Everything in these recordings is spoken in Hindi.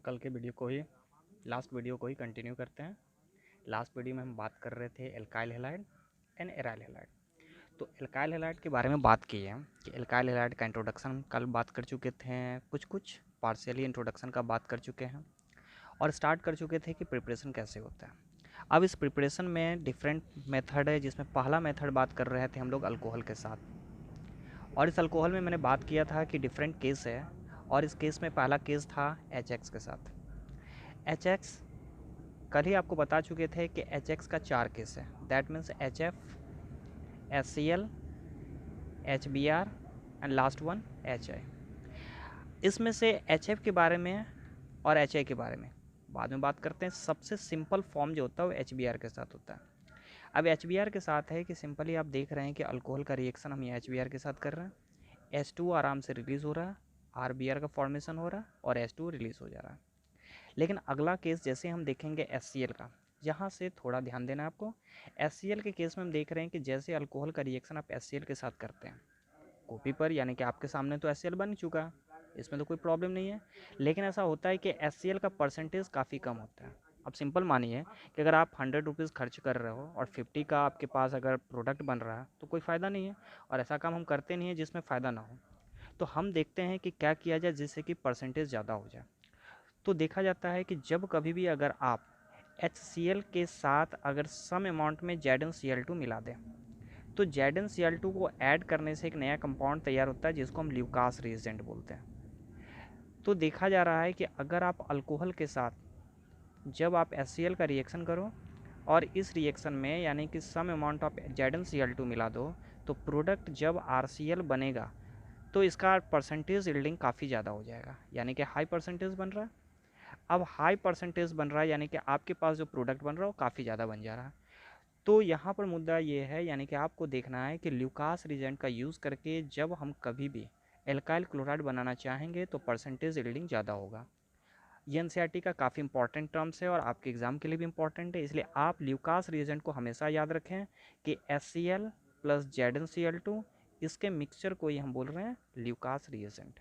कल के वीडियो को ही लास्ट वीडियो को ही कंटिन्यू करते हैं। लास्ट वीडियो में हम बात कर रहे थे alkyl halide and aryl halide. तो एल्काइल हैलाइड के बारे में बात की है कि एल्काइल हैलाइड का इंट्रोडक्शन कल बात कर चुके थे, कुछ पार्शियली इंट्रोडक्शन का बात कर चुके हैं और स्टार्ट कर चुके थे कि प्रिपरेशन कैसे होता है। अब इस प्रिपरेशन में डिफरेंट मेथड है, जिसमें पहला मेथड बात कर रहे थे हम लोग अल्कोहल के साथ। और इस अल्कोहल में मैंने बात किया था कि डिफरेंट केस है, और इस केस में पहला केस था HX के साथ। HX कल ही आपको बता चुके थे कि HX का 4 केस है, that means HF, HCl, HBr and last one HI। इसमें से HF के बारे में और HI के बारे में बाद में बात करते हैं। सबसे सिंपल फॉर्म जो होता है वो HBr के साथ होता है। अब HBr के साथ है कि सिंपली आप देख रहे हैं कि अल्कोहल का रिएक्शन हम यहाँ HBr के साथ कर रहे हैं, H2 आराम से रिलीज़ हो रहा है, RBr का फॉर्मेशन हो रहा है और H2 रिलीज़ हो जा रहा है। लेकिन अगला केस जैसे हम देखेंगे HCl का, यहाँ से थोड़ा ध्यान देना है आपको। HCl के केस में हम देख रहे हैं कि जैसे अल्कोहल का रिएक्शन आप HCl के साथ करते हैं कॉपी पर, यानी कि आपके सामने तो HCl बन चुका है, इसमें तो कोई प्रॉब्लम नहीं है। लेकिन ऐसा होता है कि HCl का परसेंटेज काफ़ी कम होता है। अब सिंपल मानिए कि अगर आप 100 रुपीज़ खर्च कर रहे हो और 50 का आपके पास अगर प्रोडक्ट बन रहा है तो कोई फ़ायदा नहीं है, और ऐसा काम हम करते नहीं है जिसमें फ़ायदा ना हो। तो हम देखते हैं कि क्या किया जाए जिससे कि परसेंटेज ज़्यादा हो जाए। तो देखा जाता है कि जब कभी भी अगर आप HCl के साथ अगर सम अमाउंट में ZnCl2 मिला दें, तो ZnCl2 को ऐड करने से एक नया कंपाउंड तैयार होता है जिसको हम ल्यूकास रिएजेंट बोलते हैं। तो देखा जा रहा है कि अगर आप अल्कोहल के साथ जब आप HCl का रिएक्शन करो और इस रिएक्शन में यानी कि सम अमाउंट ऑफ ZnCl2 मिला दो, तो प्रोडक्ट जब RCl बनेगा तो इसका परसेंटेज यील्डिंग काफ़ी ज़्यादा हो जाएगा, यानी कि हाई परसेंटेज बन रहा है। अब हाई परसेंटेज बन रहा है यानी कि आपके पास जो प्रोडक्ट बन रहा है वो काफ़ी ज़्यादा बन जा रहा है। तो यहाँ पर मुद्दा ये है, यानी कि आपको देखना है कि ल्यूकास रिएजेंट का यूज़ करके जब हम कभी भी एल्काइल क्लोराइड बनाना चाहेंगे तो परसेंटेज यील्डिंग ज़्यादा होगा। ये एनसीईआरटी का काफ़ी इंपॉर्टेंट टर्म्स है और आपके एग्जाम के लिए भी इंपॉर्टेंट है, इसलिए आप ल्यूकास रिएजेंट को हमेशा याद रखें कि HCl प्लस ZnCl2 इसके मिक्सचर को ही हम बोल रहे हैं ल्यूकास रिएजेंट।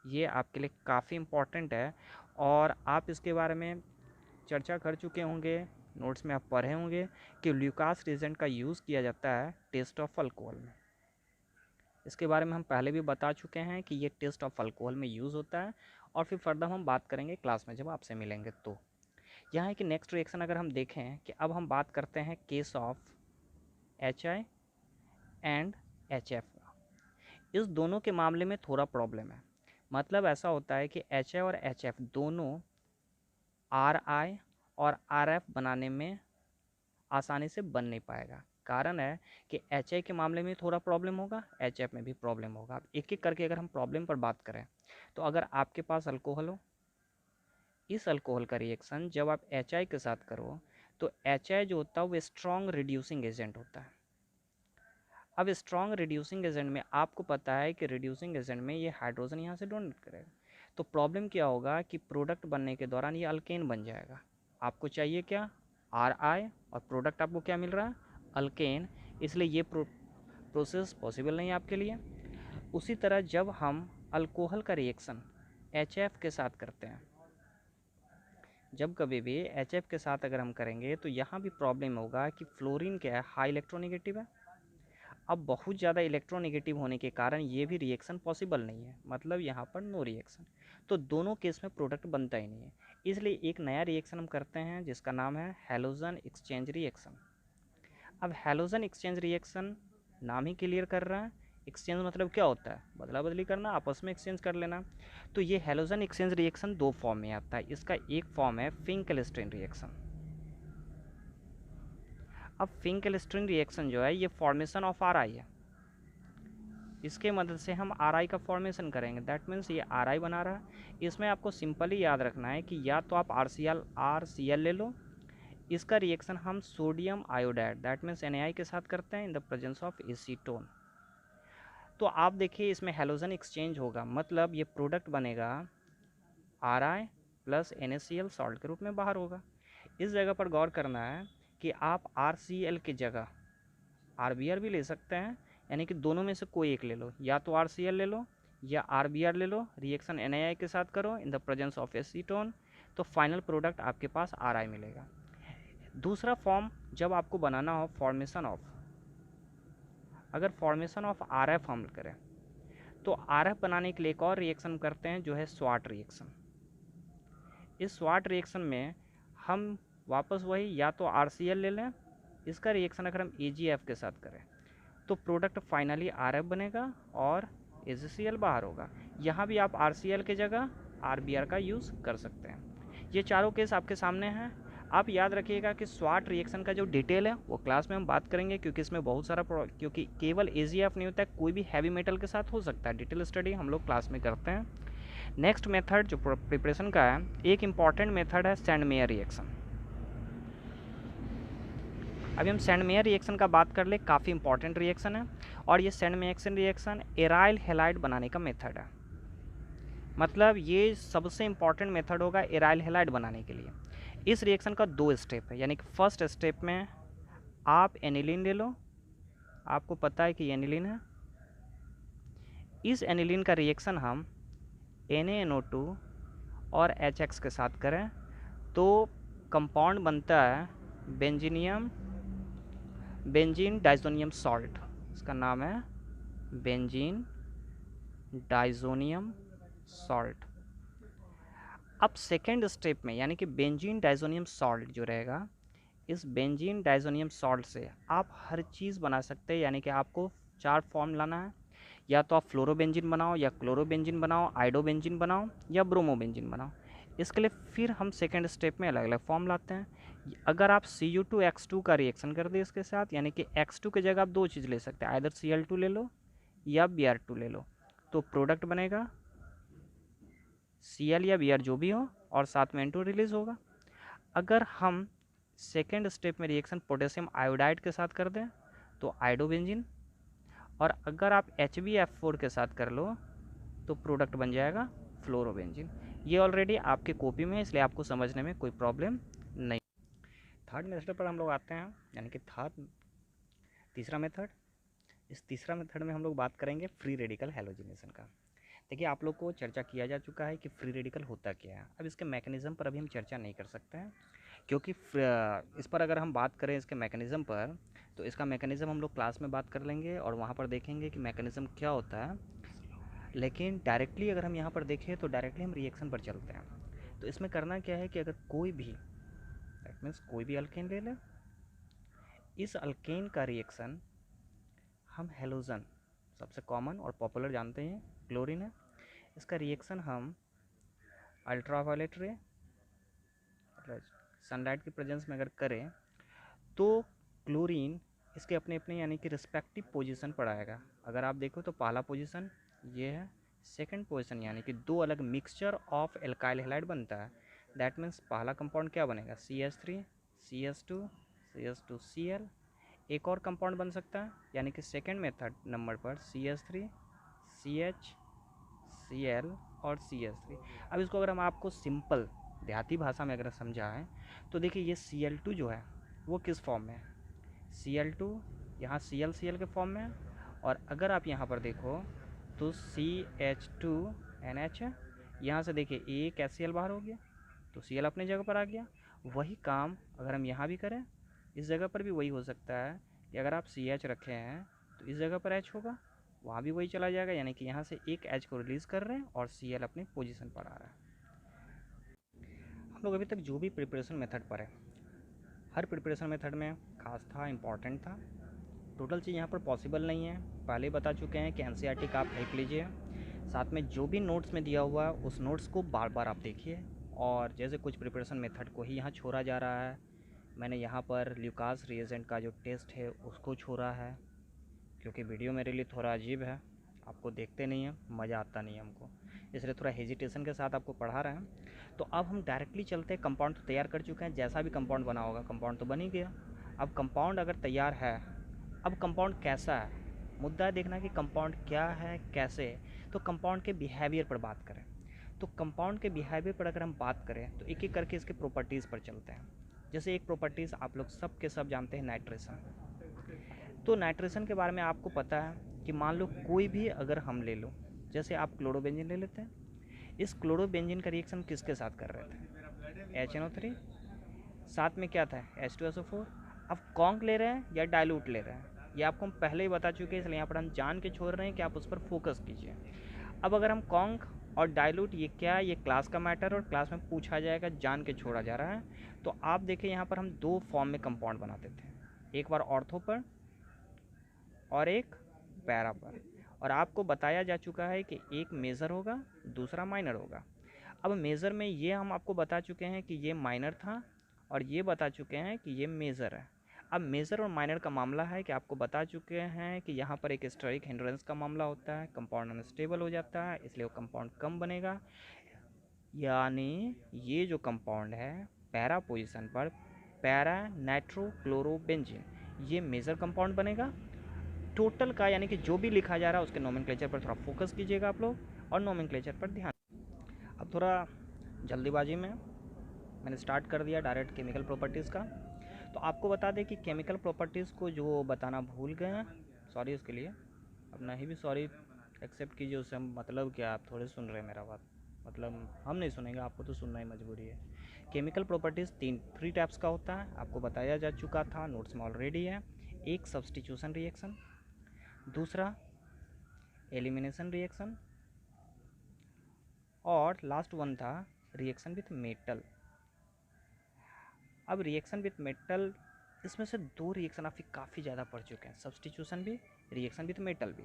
ये आपके लिए काफ़ी इम्पॉर्टेंट है और आप इसके बारे में चर्चा कर चुके होंगे, नोट्स में आप पढ़े होंगे कि ल्यूकास रिएजेंट का यूज़ किया जाता है टेस्ट ऑफ अल्कोहल में। इसके बारे में हम पहले भी बता चुके हैं कि ये टेस्ट ऑफ अल्कोहल में यूज़ होता है, और फिर फर्दर हम बात करेंगे क्लास में जब आपसे मिलेंगे। तो यहाँ है कि नेक्स्ट रिएक्शन अगर हम देखें कि अब हम बात करते हैं case of HI and HF। इस दोनों के मामले में थोड़ा प्रॉब्लम है। मतलब ऐसा होता है कि HI और HF दोनों RI और RF बनाने में आसानी से बन नहीं पाएगा। कारण है कि HI के मामले में थोड़ा प्रॉब्लम होगा, HF में भी प्रॉब्लम होगा। अब एक एक करके अगर हम प्रॉब्लम पर बात करें तो अगर आपके पास अल्कोहल हो, इस अल्कोहल का रिएक्शन जब आप HI के साथ करो तो HI जो होता है वो स्ट्रॉन्ग रिड्यूसिंग एजेंट होता है। अब स्ट्रॉन्ग रिड्यूसिंग एजेंट में आपको पता है कि रिड्यूसिंग एजेंट में ये हाइड्रोजन यहाँ से डोनेट करेगा, तो प्रॉब्लम क्या होगा कि प्रोडक्ट बनने के दौरान ये अल्केन बन जाएगा। आपको चाहिए क्या, RI, और प्रोडक्ट आपको क्या मिल रहा है, अल्केन, इसलिए ये प्रोसेस पॉसिबल नहीं है आपके लिए। उसी तरह जब हम अल्कोहल का रिएक्शन HF के साथ करते हैं, जब कभी भी HF के साथ अगर हम करेंगे तो यहाँ भी प्रॉब्लम होगा कि फ्लोरीन क्या है, हाई इलेक्ट्रोनेगेटिव है। अब बहुत ज़्यादा इलेक्ट्रोनेगेटिव होने के कारण ये भी रिएक्शन पॉसिबल नहीं है, मतलब यहाँ पर नो रिएक्शन। तो दोनों केस में प्रोडक्ट बनता ही नहीं है, इसलिए एक नया रिएक्शन हम करते हैं जिसका नाम है हैलोजन एक्सचेंज रिएक्शन। अब हैलोजन एक्सचेंज रिएक्शन नाम ही क्लियर कर रहा है, एक्सचेंज मतलब क्या होता है, बदला बदली करना, आपस में एक्सचेंज कर लेना। तो ये हैलोजन एक्सचेंज रिएक्शन दो फॉर्म में आता है। इसका एक फॉर्म है फिंकेल्स्टीन रिएक्शन। अब फिंकेल्स्टीन रिएक्शन जो है ये फॉर्मेशन ऑफ RI है, इसके मदद से हम RI का फॉर्मेशन करेंगे, दैट मीन्स ये RI बना रहा है। इसमें आपको सिंपली याद रखना है कि या तो आप RCl ले लो, इसका रिएक्शन हम sodium iodide that means Na के साथ करते हैं in the presence of acetone. तो आप देखिए इसमें हैलोजन एक्सचेंज होगा, मतलब ये प्रोडक्ट बनेगा RI प्लस NaCl सॉल्ट के रूप में बाहर होगा। इस जगह पर गौर करना है कि आप RCl की जगह RBr भी ले सकते हैं, यानी कि दोनों में से कोई एक ले लो, या तो RCl ले लो या RBr ले लो, रिएक्शन NaI के साथ करो in the presence of acetone, तो फाइनल प्रोडक्ट आपके पास RI मिलेगा। दूसरा फॉर्म जब आपको बनाना हो फॉर्मेशन ऑफ, अगर फॉर्मेशन ऑफ RF हम करें तो RF बनाने के लिए एक और रिएक्शन करते हैं जो है स्वाट रिएक्शन। इस स्वाट रिएक्शन में हम वापस वही या तो RCl ले लें, इसका रिएक्शन अगर हम AgF के साथ करें तो प्रोडक्ट फाइनली RF बनेगा और AgCl बाहर होगा। यहाँ भी आप RCl की जगह RBr का यूज़ कर सकते हैं। ये चारों केस आपके सामने हैं। आप याद रखिएगा कि स्वाट रिएक्शन का जो डिटेल है वो क्लास में हम बात करेंगे, क्योंकि इसमें बहुत सारा क्योंकि केवल AgF नहीं होता है, कोई भी हैवी मेटल के साथ हो सकता है। डिटेल स्टडी हम लोग क्लास में करते हैं। नेक्स्ट मेथड जो प्रिपरेशन का है, एक इम्पॉर्टेंट मेथड है सैंडमेयर रिएक्शन। अभी हम सैंडमेयर रिएक्शन का बात कर ले, काफ़ी इंपॉर्टेंट रिएक्शन है और ये सैंडमेयर रिएक्शन एराइल हैलाइड बनाने का मेथड है। मतलब ये सबसे इंपॉर्टेंट मेथड होगा एराइल हैलाइड बनाने के लिए। इस रिएक्शन का 2 स्टेप है, यानी कि फर्स्ट स्टेप में आप एनिलीन ले लो, आपको पता है कि एनिलीन है। इस एनिलीन का रिएक्शन हम NaNO2 और HX के साथ करें तो कंपाउंड बनता है बेंजीन डाइजोनियम सॉल्ट। इसका नाम है बेंजीन डाइजोनियम सॉल्ट। अब सेकेंड स्टेप में यानी कि बेंजीन डाइजोनियम सॉल्ट जो रहेगा, इस बेंजीन डाइजोनियम सॉल्ट से आप हर चीज़ बना सकते हैं। यानी कि आपको 4 फॉर्म लाना है, या तो आप फ्लोरोबेंजीन बनाओ या क्लोरोबेंजीन बनाओ, आइडोबेंजीन बनाओ या ब्रोमोबेंजीन बनाओ। इसके लिए फिर हम सेकेंड स्टेप में अलग अलग फॉर्म लाते हैं। अगर आप Cu2X2 का रिएक्शन कर दें इसके साथ, यानी कि X2 की जगह आप 2 चीज़ ले सकते हैं, आइदर Cl2 ले लो या Br2 ले लो, तो प्रोडक्ट बनेगा Cl या Br जो भी हो और साथ में N2 रिलीज होगा। अगर हम सेकेंड स्टेप में रिएक्शन पोटेशियम आयोडाइड के साथ कर दें तो आइडोबेंजीन, और अगर आप HbF4 के साथ कर लो तो प्रोडक्ट बन जाएगा फ्लोरोबेंजीन। ये ऑलरेडी आपके कॉपी में है, इसलिए आपको समझने में कोई प्रॉब्लम नहीं। थर्ड मेथड पर हम लोग आते हैं, यानी कि तीसरा मेथड। इस तीसरा मेथड में हम लोग बात करेंगे फ्री रेडिकल हैलोजिनेशन का। देखिए, आप लोग को चर्चा किया जा चुका है कि फ्री रेडिकल होता क्या है। अब इसके मैकेनिज़्म पर अभी हम चर्चा नहीं कर सकते हैं, क्योंकि इस पर अगर हम बात करें इसके मैकेनिज़्म पर, तो इसका मैकेनिज़्म हम लोग क्लास में बात कर लेंगे और वहाँ पर देखेंगे कि मैकेनिज़्म क्या होता है। लेकिन डायरेक्टली अगर हम यहाँ पर देखें तो डायरेक्टली हम रिएक्शन पर चलते हैं। तो इसमें करना क्या है कि अगर कोई भी दैट मीन्स कोई भी अल्केन ले लें, इस अल्केन का रिएक्शन हम हेलोजन, सबसे कॉमन और पॉपुलर जानते हैं क्लोरीन है, इसका रिएक्शन हम अल्ट्रावायलेट रे सनलाइट की प्रेजेंस में अगर करें तो क्लोरीन इसके अपने अपने यानी कि रिस्पेक्टिव पोजीशन पर आएगा। अगर आप देखो तो पहला पोजीशन ये है, सेकंड पोजीशन यानी कि 2 अलग मिक्सचर ऑफ एल्काइल हैलाइड बनता है। दैट मीन्स पहला कंपाउंड क्या बनेगा, CH3 CH2 CH2 Cl। एक और कंपाउंड बन सकता है, यानी कि सेकंड मेथड नंबर पर CH3 CH Cl और CH3। अब इसको अगर हम आपको सिंपल देहाती भाषा में अगर समझाएं तो देखिए, ये Cl2 जो है वो किस फॉर्म में है, Cl2 यहाँ Cl के फॉर्म में है, और अगर आप यहाँ पर देखो तो CH2NH है। यहाँ से देखिए एक HCl बाहर हो गया तो Cl अपनी जगह पर आ गया। वही काम अगर हम यहाँ भी करें, इस जगह पर भी वही हो सकता है कि अगर आप CH रखे हैं तो इस जगह पर H होगा, वहाँ भी वही चला जाएगा, यानी कि यहाँ से एक H को रिलीज़ कर रहे हैं और Cl अपनी पोजीशन पर आ रहा है। हम लोग अभी तक जो भी प्रिपरेशन मेथड पर है, हर प्रिपरेशन मेथड में खास था, इम्पॉर्टेंट था। टोटल चीज़ यहाँ पर पॉसिबल नहीं है, पहले बता चुके हैं कि NCERT का आप हेल्प लीजिए, साथ में जो भी नोट्स में दिया हुआ है उस नोट्स को बार बार आप देखिए। और जैसे कुछ प्रिपरेशन मेथड को ही यहाँ छोड़ा जा रहा है, मैंने यहाँ पर ल्यूकास रिएजेंट का जो टेस्ट है उसको छोड़ा है, क्योंकि वीडियो मेरे लिए थोड़ा अजीब है, आपको देखते नहीं हैं, मज़ा आता नहीं है हमको, इसलिए थोड़ा हेजिटेशन के साथ आपको पढ़ा रहे हैं। तो अब हम डायरेक्टली चलते हैं, कंपाउंड तो तैयार कर चुके हैं, जैसा भी कंपाउंड बना होगा कंपाउंड तो बन ही गया। अब कंपाउंड अगर तैयार है, अब कंपाउंड कैसा है, मुद्दा है देखना कि कंपाउंड क्या है कैसे है। तो कंपाउंड के बिहेवियर पर बात करें, तो कंपाउंड के बिहेवियर पर अगर हम बात करें तो एक एक करके इसके प्रॉपर्टीज़ पर चलते हैं। जैसे एक प्रॉपर्टीज़ आप लोग सब के सब जानते हैं, नाइट्रेशन। तो नाइट्रेशन के बारे में आपको पता है कि मान लो कोई भी अगर हम ले लो, जैसे आप क्लोरोबेंजीन ले लेते हैं, इस क्लोरोबेंजीन का रिएक्शन किसके साथ कर रहे थे, HNO3, साथ में क्या था H2SO4। अब कॉन्क ले रहे हैं या डाइल्यूट ले रहे हैं, ये आपको हम पहले ही बता चुके हैं, इसलिए यहाँ पर हम जान के छोड़ रहे हैं कि आप उस पर फोकस कीजिए। अब अगर हम कॉन्क और डाइल्यूट, ये क्या है, ये क्लास का मैटर और क्लास में पूछा जाएगा, जान के छोड़ा जा रहा है। तो आप देखें यहाँ पर हम दो फॉर्म में कंपाउंड बनाते थे, एक बार ऑर्थो पर और एक पैरा पर, और आपको बताया जा चुका है कि एक मेजर होगा दूसरा माइनर होगा। अब मेजर में ये हम आपको बता चुके हैं कि ये माइनर था और ये बता चुके हैं कि ये मेजर है। अब मेजर और माइनर का मामला है कि आपको बता चुके हैं कि यहाँ पर एक स्टेरिक हिंड्रेंस का मामला होता है, कंपाउंड अनस्टेबल हो जाता है, इसलिए वो कंपाउंड कम बनेगा। यानी ये जो कंपाउंड है पैरा पोजीशन पर, पैरा नाइट्रोक्लोरोबेंजीन, ये मेजर कंपाउंड बनेगा। टोटल का यानी कि जो भी लिखा जा रहा है उसके नोमेनक्लेचर पर थोड़ा फोकस कीजिएगा आप लोग, और नोमेनक्लेचर पर ध्यान। अब थोड़ा जल्दीबाजी में मैंने स्टार्ट कर दिया डायरेक्ट केमिकल प्रॉपर्टीज़ का। तो आपको बता दें कि केमिकल प्रॉपर्टीज़ को जो बताना भूल गए हैं, सॉरी उसके लिए। अब नहीं भी सॉरी एक्सेप्ट कीजिए, उससे मतलब क्या, आप थोड़े सुन रहे हैं मेरा बात, मतलब हम नहीं सुनेंगे, आपको तो सुनना ही मजबूरी है। केमिकल प्रॉपर्टीज़ थ्री टाइप्स का होता है, आपको बताया जा चुका था, नोट्स में ऑलरेडी है। एक सब्स्टिट्यूशन रिएक्शन, दूसरा एलिमिनेशन रिएक्शन, और लास्ट वन था रिएक्शन विथ मेटल। अब रिएक्शन विथ मेटल, इसमें से दो रिएक्शन आप काफ़ी ज़्यादा पढ़ चुके हैं, सब्स्टिट्यूशन भी, रिएक्शन विथ मेटल भी।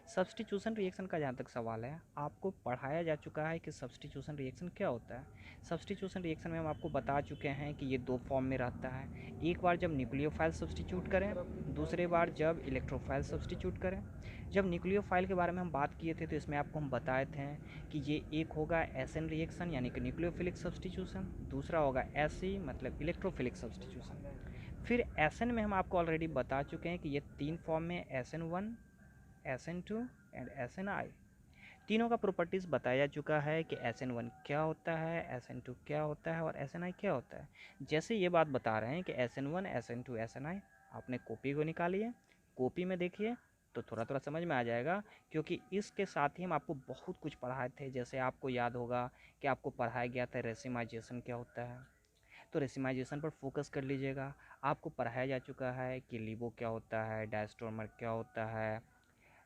सब्स्टिट्यूशन रिएक्शन का जहाँ तक सवाल है, आपको पढ़ाया जा चुका है कि सब्स्टिट्यूशन रिएक्शन क्या होता है। सब्स्टिट्यूशन रिएक्शन में हम आपको बता चुके हैं कि ये दो फॉर्म में रहता है, एक बार जब न्यूक्लियोफाइल सब्स्टिट्यूट करें, दूसरे बार जब इलेक्ट्रोफाइल सब्स्टिट्यूट करें। जब न्यूक्लियोफाइल के बारे में हम बात किए थे तो इसमें आपको हम बताए थे कि ये एक होगा एसएन रिएक्शन यानी कि न्यूक्लियोफिलिक सब्स्टिट्यूशन, दूसरा होगा एसई मतलब इलेक्ट्रोफिलिक सब्स्टिट्यूशन। फिर एसएन में हम आपको ऑलरेडी बता चुके हैं कि ये तीन फॉर्म में SN1, SN2 एंड SNI, तीनों का प्रॉपर्टीज़ बताया जा चुका है कि SN1 क्या होता है, SN2 क्या होता है और SNI क्या होता है। जैसे ये बात बता रहे हैं कि SN1, SN2, SNI, आपने कॉपी को निकालिए, कॉपी में देखिए तो थोड़ा थोड़ा समझ में आ जाएगा, क्योंकि इसके साथ ही हम आपको बहुत कुछ पढ़ाए थे। जैसे आपको याद होगा कि आपको पढ़ाया गया था रेसिमाइजेशन क्या होता है, तो रेसिमाइजेशन पर फोकस कर लीजिएगा। आपको पढ़ाया जा चुका है कि लिबो क्या होता है, डायस्ट्रोमर क्या होता है,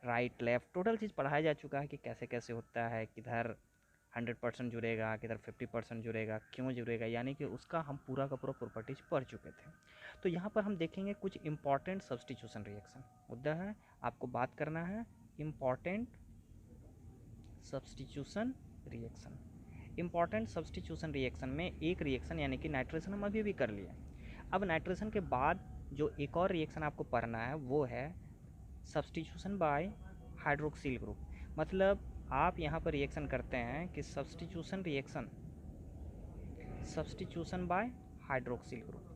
राइट लेफ्ट टोटल चीज़ पढ़ाया जा चुका है कि कैसे कैसे होता है, किधर 100% जुड़ेगा, किधर 50% जुड़ेगा, क्यों जुड़ेगा, यानी कि उसका हम पूरा का पूरा प्रॉपर्टीज पढ़ चुके थे। तो यहाँ पर हम देखेंगे कुछ इंपॉर्टेंट सब्स्टिट्यूशन रिएक्शन। मुद्दा है आपको बात करना है important substitution reaction. Important substitution reaction में एक रिएक्शन यानी कि नाइट्रेशन हम अभी भी कर लिए। अब नाइट्रेशन के बाद जो एक और रिएक्शन आपको पढ़ना है वो है सब्स्टिट्यूशन बाय हाइड्रोक्सिल ग्रुप। मतलब आप यहाँ पर रिएक्शन करते हैं कि substitution by hydroxyl group.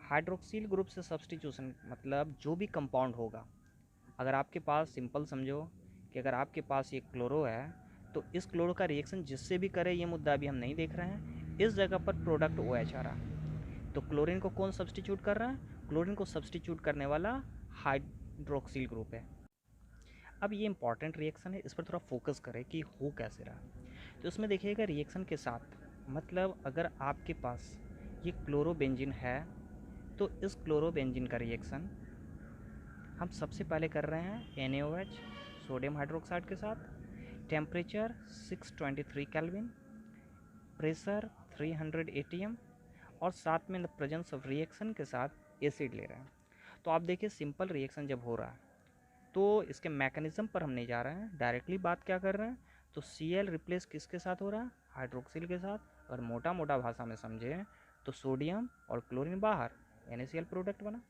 Hydroxyl group से सब्स्टिट्यूशन मतलब जो भी कंपाउंड होगा, अगर आपके पास सिंपल समझो कि अगर आपके पास ये क्लोरो है तो इस क्लोरो का रिएक्शन जिससे भी करे, ये मुद्दा अभी हम नहीं देख रहे हैं, इस जगह पर प्रोडक्ट OH आ रहा है, तो क्लोरीन को कौन सब्स्टिट्यूट कर रहा है, क्लोरीन को सब्स्टिट्यूट करने वाला हाइड्रोक्सिल ग्रुप है। अब ये इंपॉर्टेंट रिएक्शन है, इस पर थोड़ा फोकस करें कि हो कैसे रहा। तो इसमें देखिएगा रिएक्शन के साथ, मतलब अगर आपके पास ये क्लोरोबेंजीन है तो इस क्लोरोबेंजीन का रिएक्शन हम सबसे पहले कर रहे हैं NaOH सोडियम हाइड्रोक्साइड के साथ, टेम्परेचर 623 केल्विन, प्रेशर 300 ATM, और साथ में द प्रेजेंस ऑफ रिएक्शन के साथ एसिड ले रहे हैं। तो आप देखिए सिंपल रिएक्शन जब हो रहा है तो इसके मैकेनिज्म पर हम नहीं जा रहे हैं, डायरेक्टली बात क्या कर रहे हैं, तो Cl रिप्लेस किसके साथ हो रहा है, हाइड्रोक्सिल के साथ। और मोटा मोटा भाषा में समझे तो सोडियम और क्लोरीन बाहर, NaCl प्रोडक्ट बना।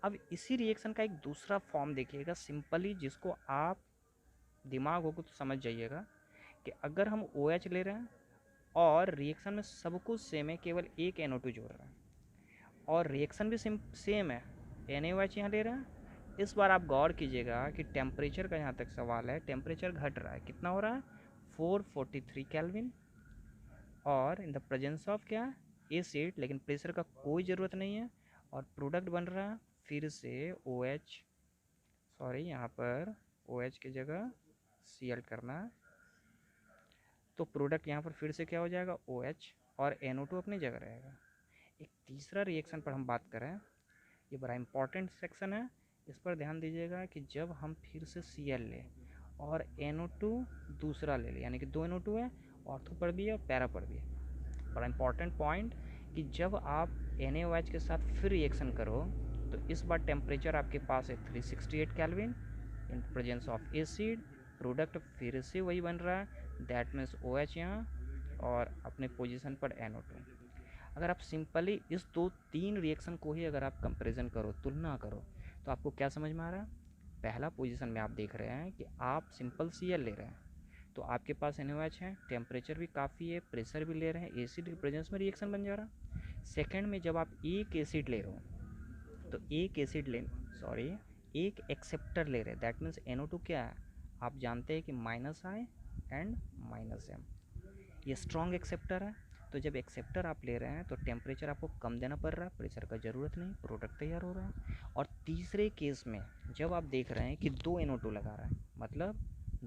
अब इसी रिएक्शन का एक दूसरा फॉर्म देखिएगा सिंपली, जिसको आप दिमाग हो तो समझ जाइएगा कि अगर हम OH ले रहे हैं और रिएक्शन में सब कुछ सेम है, केवल एक NO2 जोड़ रहे हैं, और रिएक्शन भी सेम है, NaOH यहाँ ले रहे हैं। इस बार आप गौर कीजिएगा कि टेम्परेचर का यहाँ तक सवाल है, टेम्परेचर घट रहा है, कितना हो रहा है 443 केल्विन, और इन द प्रेजेंस ऑफ क्या एसिड, लेकिन प्रेशर का कोई ज़रूरत नहीं है, और प्रोडक्ट बन रहा है फिर से OH, सॉरी यहाँ पर OH की जगह Cl करना है। तो प्रोडक्ट यहाँ पर फिर से क्या हो जाएगा, OH और NO2 अपनी जगह रहेगा। एक तीसरा रिएक्शन पर हम बात करें, ये बड़ा इंपॉर्टेंट सेक्शन है, इस पर ध्यान दीजिएगा कि जब हम फिर से Cl लें और NO2 दूसरा ले लें, यानी कि 2 NO2 है, ऑर्थो पर भी है और पैरा पर भी है। बड़ा इंपॉर्टेंट पॉइंट कि जब आप NaOH के साथ फिर रिएक्शन करो तो इस बार टेम्परेचर आपके पास है 368 kelvin in presence of acid, product फिर से वही बन रहा है, दैट मीन्स OH यहाँ और अपने पोजीशन पर NO2। अगर आप सिंपली इस तीन रिएक्शन को ही अगर आप कंपैरिजन करो, तुलना करो, तो आपको क्या समझ में आ रहा है? पहला पोजीशन में आप देख रहे हैं कि आप सिंपल Cl ले रहे हैं, तो आपके पास NaOH है, टेम्परेचर भी काफ़ी है, प्रेशर भी ले रहे हैं, एसिड के प्रेजेंस में रिएक्शन बन जा रहा है। सेकेंड में जब आप एक एसिड ले रहे हो तो एक एक्सेप्टर ले रहे हैं, दैट मीन्स NO2 क्या है, आप जानते हैं कि -I एंड -M, ये स्ट्रॉन्ग एक्सेप्टर है। तो जब एक्सेप्टर आप ले रहे हैं तो टेम्परेचर आपको कम देना पड़ रहा है, प्रेशर का ज़रूरत नहीं, प्रोडक्ट तैयार हो रहा है। और तीसरे केस में जब आप देख रहे हैं कि 2 NO2 लगा रहा है, मतलब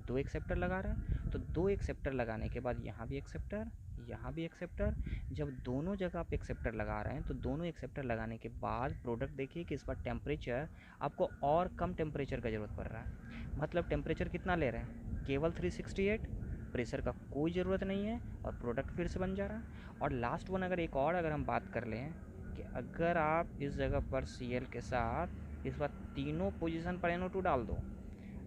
2 एक्सेप्टर लगा रहा है, तो 2 एक्सेप्टर लगाने के बाद यहाँ भी एक्सेप्टर, यहाँ भी एक्सेप्टर, जब दोनों जगह आप एक्सेप्टर लगा रहे हैं तो दोनों एक्सेप्टर लगाने के बाद प्रोडक्ट देखिए कि इस बार टेम्परेचर आपको और कम टेम्परेचर का ज़रूरत पड़ रहा है। मतलब टेम्परेचर कितना ले रहे हैं, केवल 368, प्रेशर का कोई ज़रूरत नहीं है और प्रोडक्ट फिर से बन जा रहा है। और लास्ट वन अगर हम बात कर लें कि अगर आप इस जगह पर Cl के साथ इस बार तीनों पोजीशन पर NO2 डाल दो,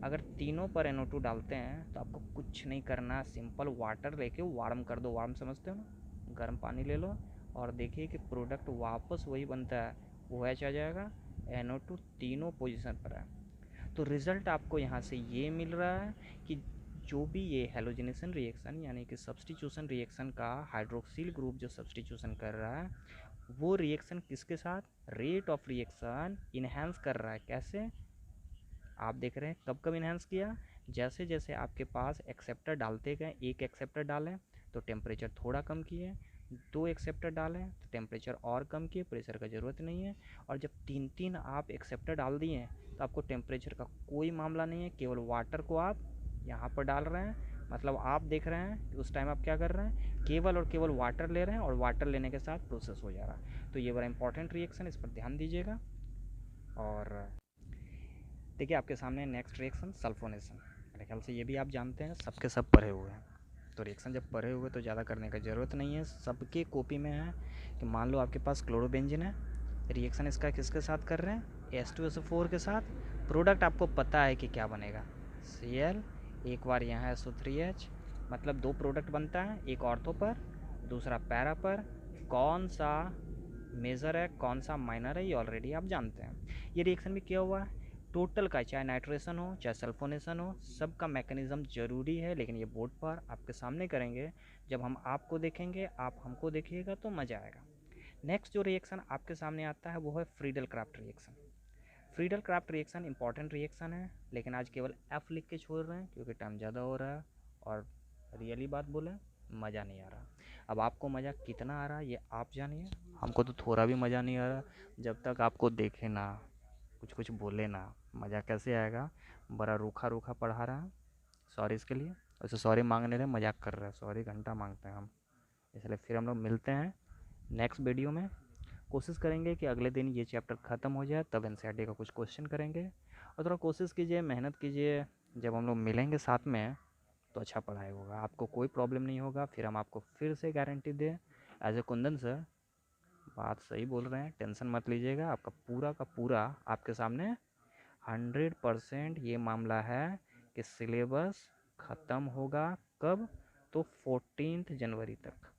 अगर तीनों पर NO2 डालते हैं तो आपको कुछ नहीं करना, सिंपल वाटर लेके वार्म कर दो, वार्म समझते हो ना, गर्म पानी ले लो और देखिए कि प्रोडक्ट वापस वही बनता है, OH आ जाएगा, NO2 तीनों पोजीशन पर है। तो रिज़ल्ट आपको यहाँ से ये मिल रहा है कि जो भी ये हेलोजिनेशन रिएक्शन यानी कि सब्स्टिट्यूशन रिएक्शन का हाइड्रोक्सिल ग्रुप जो सब्स्टिट्यूशन कर रहा है, वो रिएक्शन किसके साथ, रेट ऑफ रिएक्शन इन्हेंस कर रहा है। कैसे, आप देख रहे हैं कब कब इन्हेंस किया, जैसे जैसे आपके पास एक्सेप्टर डालते गए, एक एक्सेप्टर डालें तो टेम्परेचर थोड़ा कम किए, 2 एक्सेप्टर डालें तो टेम्परेचर और कम किए, प्रेशर का ज़रूरत नहीं है। और जब 3 आप एक्सेप्टर डाल दिए तो आपको टेम्परेचर का कोई मामला नहीं है, केवल वाटर को आप यहाँ पर डाल रहे हैं। मतलब आप देख रहे हैं कि उस टाइम आप क्या कर रहे हैं, केवल और केवल वाटर ले रहे हैं और वाटर लेने के साथ प्रोसेस हो जा रहा है। तो ये बड़ा इंपॉर्टेंट रिएक्शन, इस पर ध्यान दीजिएगा। और देखिए आपके सामने नेक्स्ट रिएक्शन सल्फोनेशन, मेरे ख्याल से ये भी आप जानते हैं, सबके सब पढ़े हुए हैं। तो रिएक्शन जब पढ़े हुए तो ज़्यादा करने का ज़रूरत नहीं है, सबके कॉपी में है कि मान लो आपके पास क्लोरोबेंजीन है, रिएक्शन इसका किसके साथ कर रहे हैं, H2SO4 के साथ। प्रोडक्ट आपको पता है कि क्या बनेगा, Cl, एक बार यहाँ SO3H, मतलब 2 प्रोडक्ट बनता है, एक ऑर्थो पर दूसरा पैरा पर। कौन सा मेजर है कौन सा माइनर है ये ऑलरेडी आप जानते हैं। ये रिएक्शन भी किया हुआ है, टोटल का चाहे नाइट्रेशन हो चाहे सल्फोनेशन हो, सबका मैकेनिज्म ज़रूरी है, लेकिन ये बोर्ड पर आपके सामने करेंगे। जब हम आपको देखेंगे आप हमको देखिएगा तो मज़ा आएगा। नेक्स्ट जो रिएक्शन आपके सामने आता है वो है Friedel craft reaction. Friedel craft reaction important reaction है, लेकिन आज केवल F लिख के छोड़ रहे हैं क्योंकि टाइम ज़्यादा हो रहा है और रियली बात बोले मज़ा नहीं आ रहा। अब आपको मज़ा कितना आ रहा है ये आप जानिए, हमको तो थोड़ा भी मज़ा नहीं आ रहा। जब तक आपको देखे ना, कुछ कुछ बोले ना, मज़ा कैसे आएगा। बड़ा रूखा रूखा पढ़ा रहा है, सॉरी इसके लिए। वैसे सॉरी मांगने रहे, मजाक कर रहे हैं, सॉरी घंटा मांगते हैं हम। इसलिए फिर हम लोग मिलते हैं नेक्स्ट वीडियो में। कोशिश करेंगे कि अगले दिन ये चैप्टर ख़त्म हो जाए, तब NCERT का कुछ क्वेश्चन करेंगे। और थोड़ा कोशिश कीजिए, मेहनत कीजिए, जब हम लोग मिलेंगे साथ में तो अच्छा पढ़ाई होगा, आपको कोई प्रॉब्लम नहीं होगा। फिर हम आपको फिर से गारंटी दें एज ए कुंदन सर, बात सही बोल रहे हैं, टेंशन मत लीजिएगा, आपका पूरा का पूरा आपके सामने 100% ये मामला है कि सिलेबस ख़त्म होगा कब, तो 14 जनवरी तक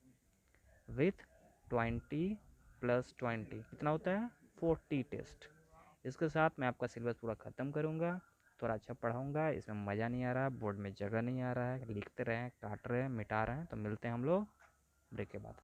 विथ 20 + 20 कितना होता है 40 टेस्ट। इसके साथ मैं आपका सिलेबस पूरा ख़त्म करूँगा, थोड़ा अच्छा पढ़ाऊँगा। इसमें मज़ा नहीं आ रहा, बोर्ड में जगह नहीं आ रहा है, लिखते रहें, काट रहे हैं, मिटा रहे हैं। तो मिलते हैं हम लोग ब्रेक के बाद।